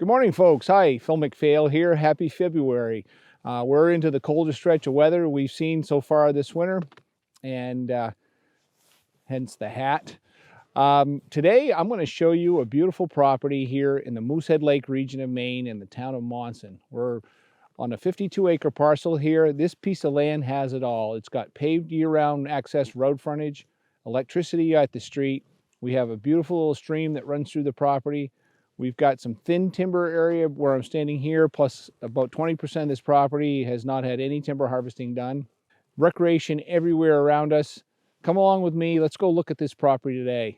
Good morning, folks. Hi, Phil McPhail here. Happy February. We're into the coldest stretch of weather we've seen so far this winter, and hence the hat. Today, I'm going to show you a beautiful property here in the Moosehead Lake region of Maine in the town of Monson. We're on a 52-acre parcel here. This piece of land has it all. It's got paved year-round access road frontage, electricity at the street. We have a beautiful little stream that runs through the property. We've got some thin timber area where I'm standing here, plus about 20% of this property has not had any timber harvesting done. Recreation everywhere around us. Come along with me. Let's go look at this property today.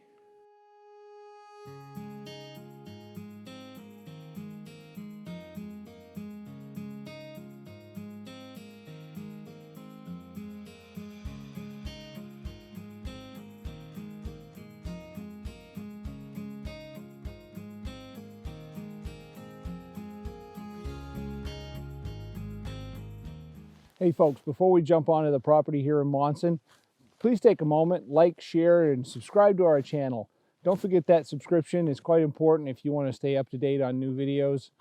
Hey folks, before we jump onto the property here in Monson, please take a moment, like, share, and subscribe to our channel. Don't forget that subscription is quite important if you want to stay up to date on new videos.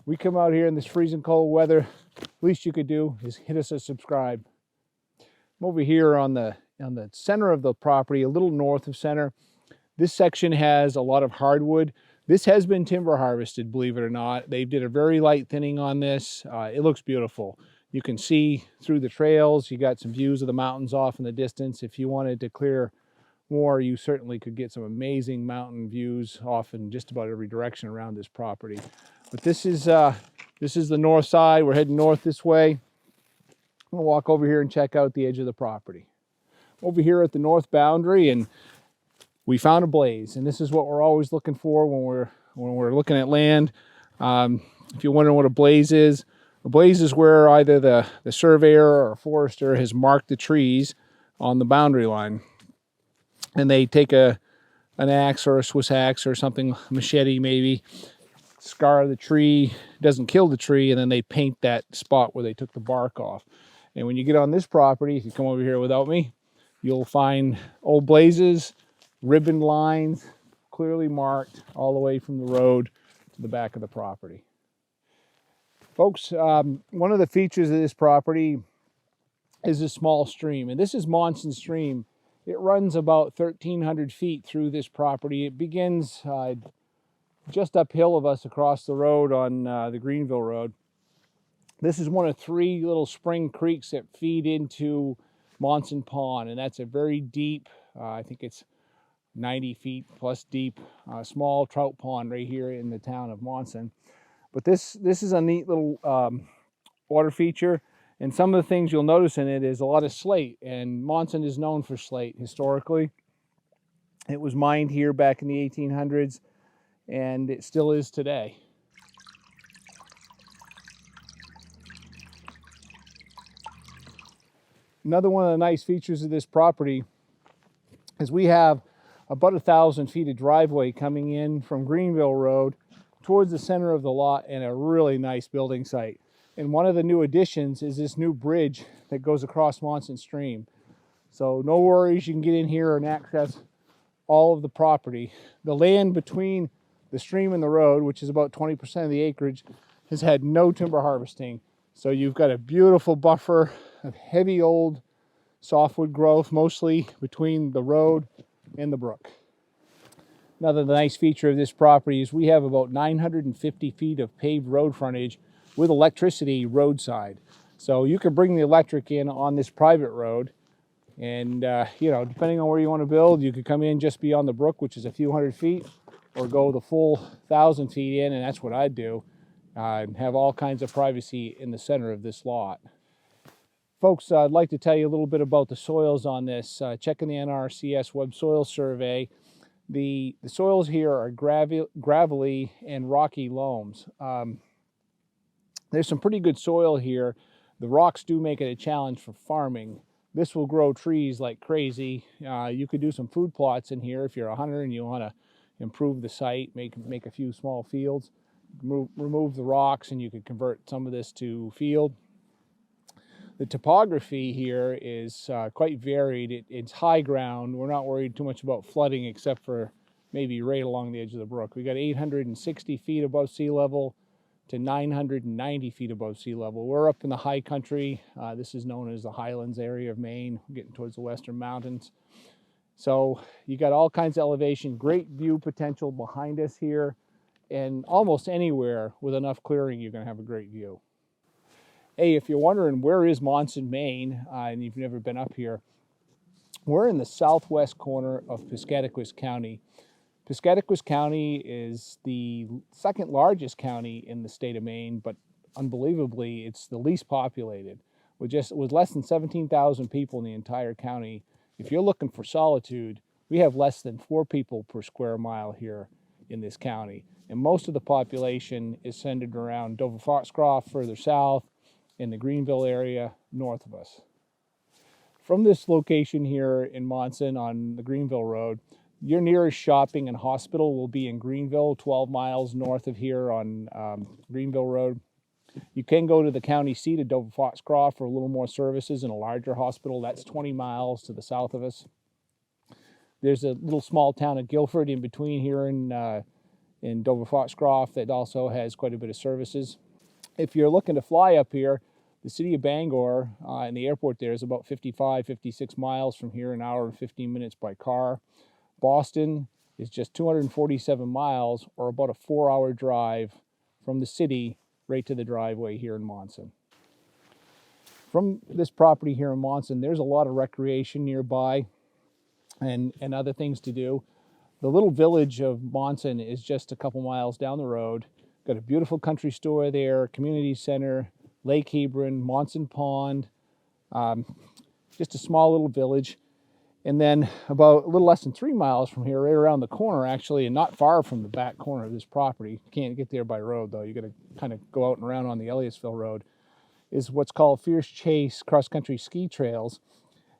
We come out here in this freezing cold weather, least you could do is hit us a subscribe. I'm over here on the center of the property, a little north of center. This section has a lot of hardwood. This has been timber harvested, believe it or not. They did a very light thinning on this. It looks beautiful. You can see through the trails. You got some views of the mountains off in the distance. If you wanted to clear more, you certainly could get some amazing mountain views off in just about every direction around this property. But this is the north side. We're heading north this way. I'm gonna walk over here and check out the edge of the property. Over here at the north boundary, and we found a blaze, and this is what we're always looking for when we're looking at land. If you're wondering what a blaze is where either the surveyor or forester has marked the trees on the boundary line, and they take an axe or a Swiss axe or something, machete maybe, scar the tree, doesn't kill the tree, and then they paint that spot where they took the bark off. And when you get on this property, if you come over here without me, you'll find old blazes, ribbon lines, clearly marked all the way from the road to the back of the property. Folks, one of the features of this property is a small stream, and this is Monson Stream. It runs about 1,300 feet through this property. It begins just uphill of us across the road on the Greenville Road. This is one of three little spring creeks that feed into Monson Pond, and that's a very deep, I think it's 90 feet plus deep, small trout pond right here in the town of Monson. But this is a neat little water feature, and some of the things you'll notice in it is a lot of slate, and Monson is known for slate historically. It was mined here back in the 1800s, and it still is today. Another one of the nice features of this property is we have about 1,000 feet of driveway coming in from Greenville Road towards the center of the lot, and a really nice building site. And one of the new additions is this new bridge that goes across Monson Stream. So no worries, you can get in here and access all of the property. The land between the stream and the road, which is about 20% of the acreage, has had no timber harvesting. So you've got a beautiful buffer of heavy old softwood growth, mostly between the road and the brook. Another nice feature of this property is we have about 950 feet of paved road frontage with electricity roadside. So you can bring the electric in on this private road, and depending on where you want to build, you could come in just beyond the brook, which is a few hundred feet, or go the full 1,000 feet in, and that's what I'd do, and have all kinds of privacy in the center of this lot. Folks, I'd like to tell you a little bit about the soils on this. Checking the NRCS Web Soil Survey, the soils here are gravelly and rocky loams. There's some pretty good soil here. The rocks do make it a challenge for farming. This will grow trees like crazy. You could do some food plots in here if you're a hunter and you want to improve the site, make a few small fields, remove the rocks, and you could convert some of this to field. The topography here is quite varied. It's high ground. We're not worried too much about flooding except for maybe right along the edge of the brook. We got 860 feet above sea level to 990 feet above sea level. We're up in the high country. This is known as the Highlands area of Maine, getting towards the western mountains. So you got all kinds of elevation, great view potential behind us here, and almost anywhere with enough clearing, you're going to have a great view. Hey, if you're wondering where is Monson, Maine, and you've never been up here, we're in the southwest corner of Piscataquis County. Piscataquis County is the second largest county in the state of Maine, but unbelievably, it's the least populated. With less than 17,000 people in the entire county, if you're looking for solitude, we have less than 4 people per square mile here in this county. And most of the population is centered around Dover-Foxcroft further south, in the Greenville area north of us. From this location here in Monson on the Greenville Road, your nearest shopping and hospital will be in Greenville, 12 miles north of here on Greenville Road. You can go to the county seat of Dover-Foxcroft for a little more services and a larger hospital. That's 20 miles to the south of us. There's a little small town of Guilford in between here in Dover-Foxcroft that also has quite a bit of services. If you're looking to fly up here, the city of Bangor and the airport there is about 55, 56 miles from here, an hour and 15 minutes by car. Boston is just 247 miles, or about a 4-hour drive from the city right to the driveway here in Monson. From this property here in Monson, there's a lot of recreation nearby and other things to do. The little village of Monson is just a couple miles down the road. Got a beautiful country store there, community center, Lake Hebron, Monson Pond, just a small little village. And then about a little less than 3 miles from here, right around the corner actually, and not far from the back corner of this property, you can't get there by road though, you got to kind of go out and around on the Elliottsville Road, is what's called Fierce Chase cross-country ski trails.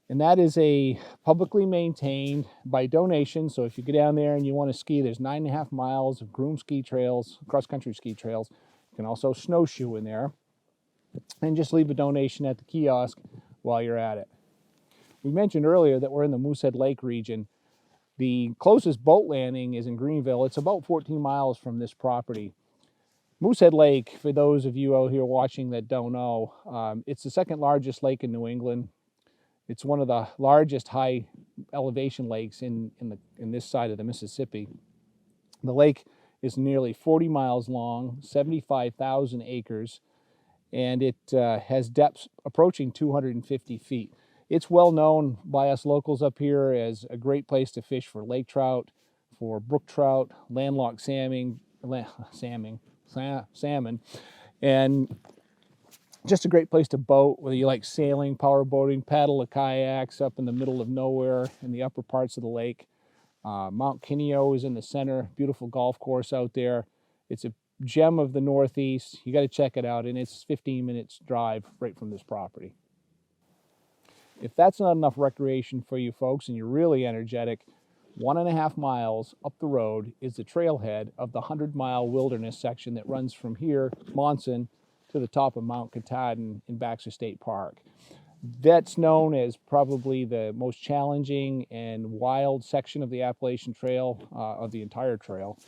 And that is a publicly maintained by donation. So if you get down there and you want to ski, there's 9.5 miles of groomed ski trails, cross-country ski trails. You can also snowshoe in there. And just leave a donation at the kiosk while you're at it. We mentioned earlier that we're in the Moosehead Lake region. The closest boat landing is in Greenville. It's about 14 miles from this property. Moosehead Lake, for those of you out here watching that don't know, it's the second largest lake in New England. It's one of the largest high elevation lakes in this side of the Mississippi. The lake is nearly 40 miles long, 75,000 acres, and it has depths approaching 250 feet. It's well known by us locals up here as a great place to fish for lake trout, for brook trout, landlocked salmon, and just a great place to boat, whether you like sailing, power boating, paddle the kayaks up in the middle of nowhere in the upper parts of the lake. Mount Kineo is in the center, beautiful golf course out there. It's a gem of the Northeast. You got to check it out, and it's 15 minutes drive right from this property. If that's not enough recreation for you folks and you're really energetic, 1.5 miles up the road is the trailhead of the 100-mile wilderness section that runs from here, Monson, to the top of Mount Katahdin in Baxter State Park. That's known as probably the most challenging and wild section of the Appalachian Trail, of the entire trail.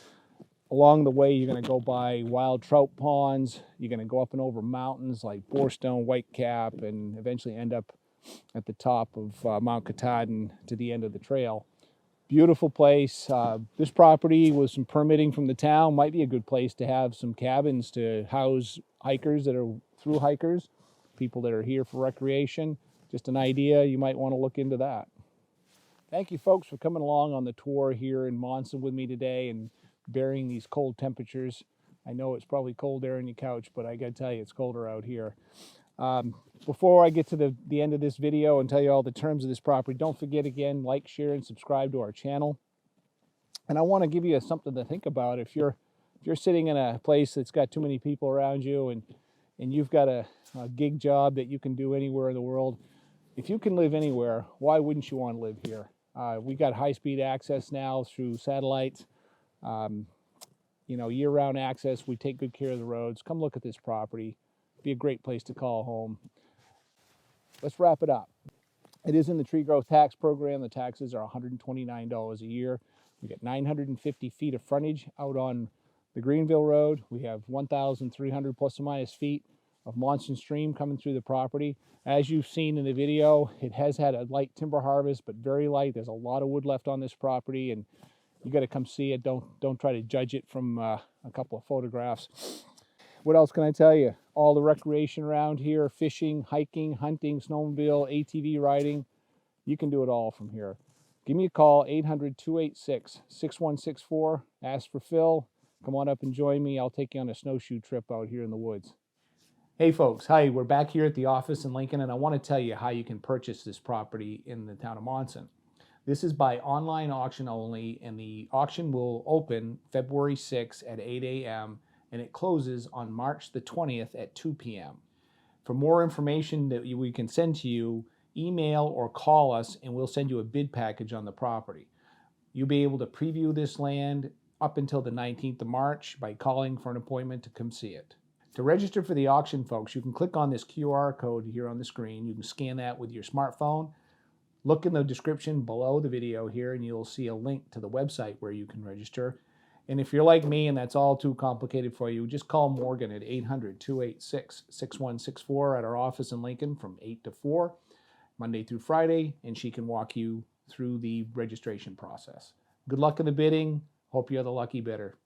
Along the way, you're going to go by wild trout ponds. You're going to go up and over mountains like Borestone, Whitecap, and eventually end up at the top of Mount Katahdin to the end of the trail. Beautiful place. This property with some permitting from the town might be a good place to have some cabins to house hikers that are through hikers, people that are here for recreation. Just an idea, you might want to look into that. Thank you folks for coming along on the tour here in Monson with me today and bearing these cold temperatures. I know it's probably cold there on your couch, but I gotta tell you, it's colder out here. Before I get to the end of this video and tell you all the terms of this property, don't forget again, like, share, and subscribe to our channel. And I want to give you something to think about. If you're sitting in a place that's got too many people around you and you've got a gig job that you can do anywhere in the world, if you can live anywhere, why wouldn't you want to live here? We got high-speed access now through satellites. Year-round access. We take good care of the roads. Come look at this property. Be a great place to call home. Let's wrap it up. It is in the tree growth tax program. The taxes are $129 a year. We got 950 feet of frontage out on the Greenville Road. We have 1,300 plus or minus feet of Monson stream coming through the property. As you've seen in the video, it has had a light timber harvest, but very light. There's a lot of wood left on this property, and you got to come see it. Don't try to judge it from a couple of photographs. What else can I tell you? All the recreation around here, fishing, hiking, hunting, snowmobile, ATV riding. You can do it all from here. Give me a call, 800-286-6164. Ask for Phil. Come on up and join me. I'll take you on a snowshoe trip out here in the woods. Hey folks, hi, we're back here at the office in Lincoln, and I want to tell you how you can purchase this property in the town of Monson. This is by online auction only, and the auction will open February 6th at 8 a.m. and it closes on March the 20th at 2 p.m. For more information that we can send to you, email or call us and we'll send you a bid package on the property. You'll be able to preview this land up until the 19th of March by calling for an appointment to come see it. To register for the auction, folks, you can click on this QR code here on the screen. You can scan that with your smartphone. Look in the description below the video here and you'll see a link to the website where you can register. And if you're like me and that's all too complicated for you, just call Morgan at 800-286-6164 at our office in Lincoln from 8 to 4, Monday through Friday, and she can walk you through the registration process. Good luck in the bidding. Hope you're the lucky bidder.